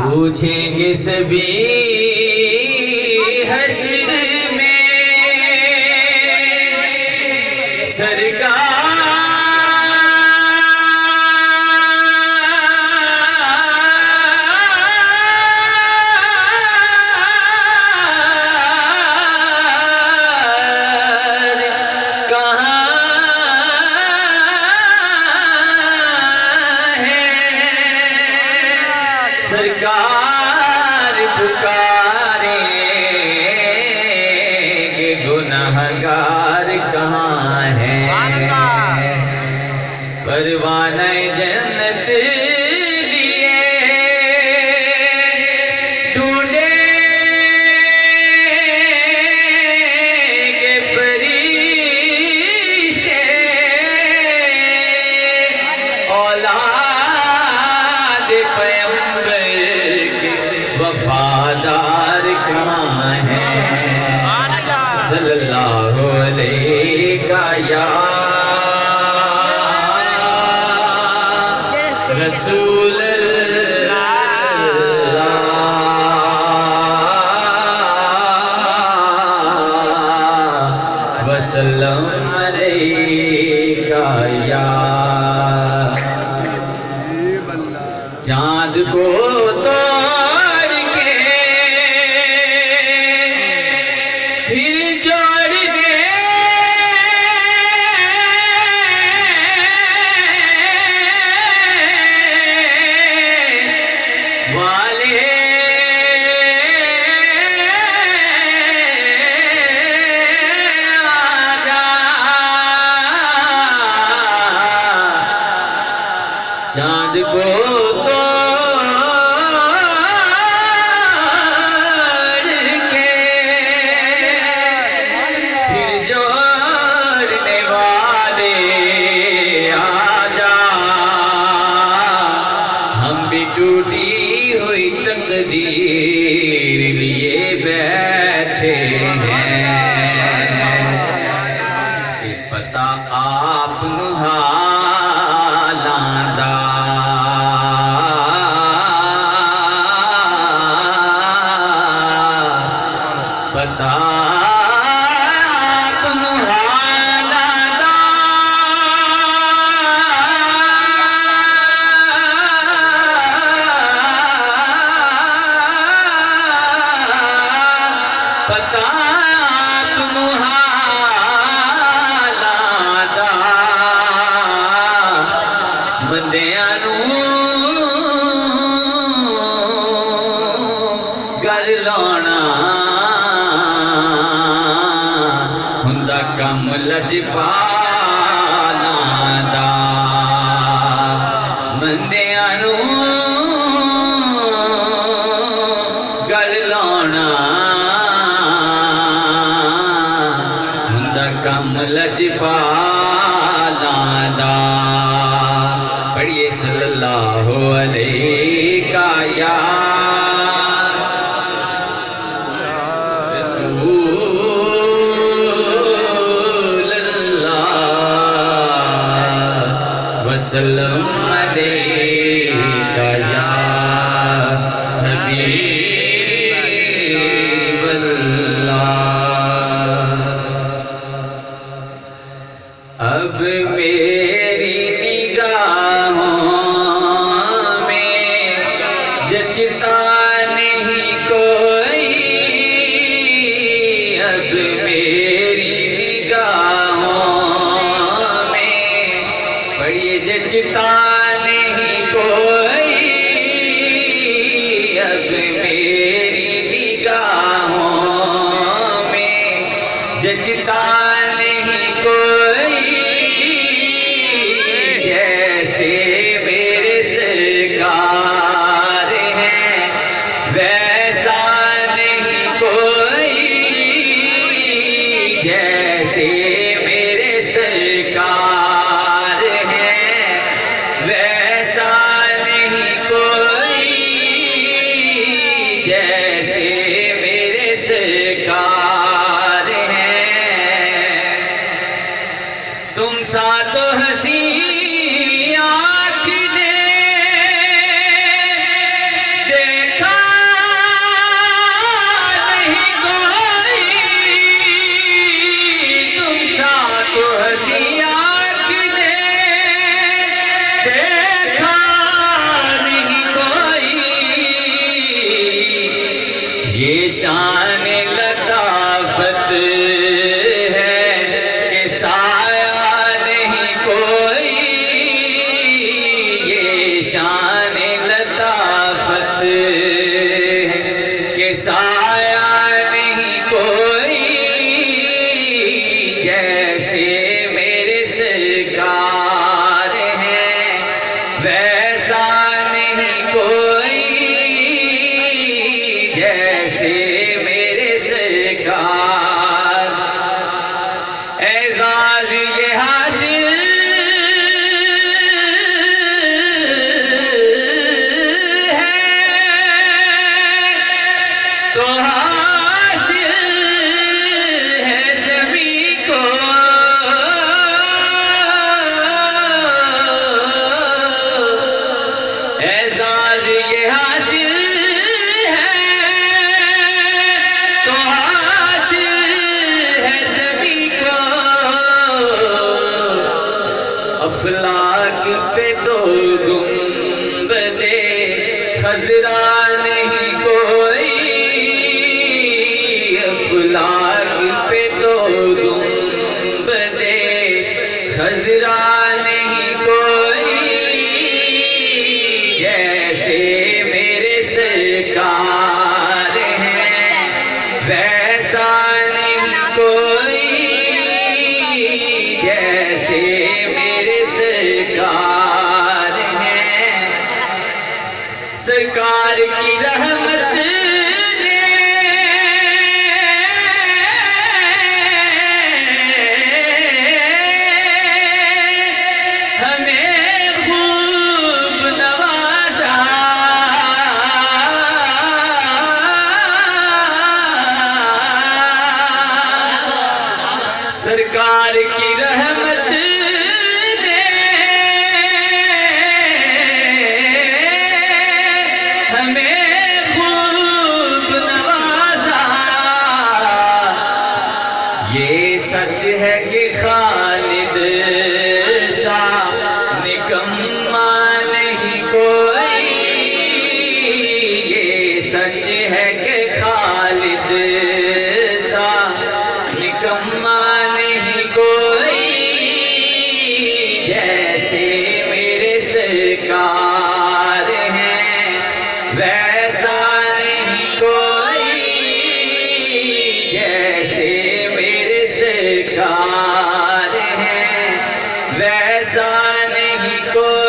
पूछेंगे सभी हश्र में सरकार सरकार पुकारेंगे गुनहगार कहाँ है। परवाना जन्नत लिए ढूंढेंगे फरिश्ते औलाद पैगंबर वफादार कहाँ है। सल्लल्लाहु अलैहि का या रसूल अल्लाह वसल्लम अलैहि का या। चाँद को तोड़ के फिर जोड़ दे वाले आजा। चाँद को टूटी हुई तकदीर लिए बैठे हैं। पता आप हालांदा पता पता तुम हालादा बंदियां नूं गल लाउणा हुंदा कम लजपालां दा। बंदियां नूं गल लाउणा कम लजपालां दा। पढ़िए सल्लल्लाहु अलैहि का या रसूल अल्लाह वसल्लम अलैहि का या हबीब अल्लाह। अब मेरी निगाहों में जचता नहीं कोई। अब मेरी निगाहों में पढ़िए जचता साया नहीं कोई जैसे मेरे सरकार हैं, वैसा नहीं कोई जैसे मेरे सरकार। एजाज ये हासिल तो हासिल है सभी को, एजाज ये हासिल है तो हासिल है सभी को। अफलाक पे तो गुंबदे खजरा नहीं कोई, अफलाक पे तो गुंबदे खजरा नहीं कोई जैसे मेरे सरकार हैं, वैसा नहीं कोई जैसे मेरे सरकार हैं। सरकार की रहमत सरकार की रहमत ने हमें खूब नवाजा। ये सच है कि खालिद सा निकम्मा नहीं कोई, ये सच है कि खालिद सा निकम्मा नहीं कोई जैसे मेरे सरकार हैं, वैसा नहीं कोई जैसे मेरे सरकार हैं, वैसा नहीं कोई।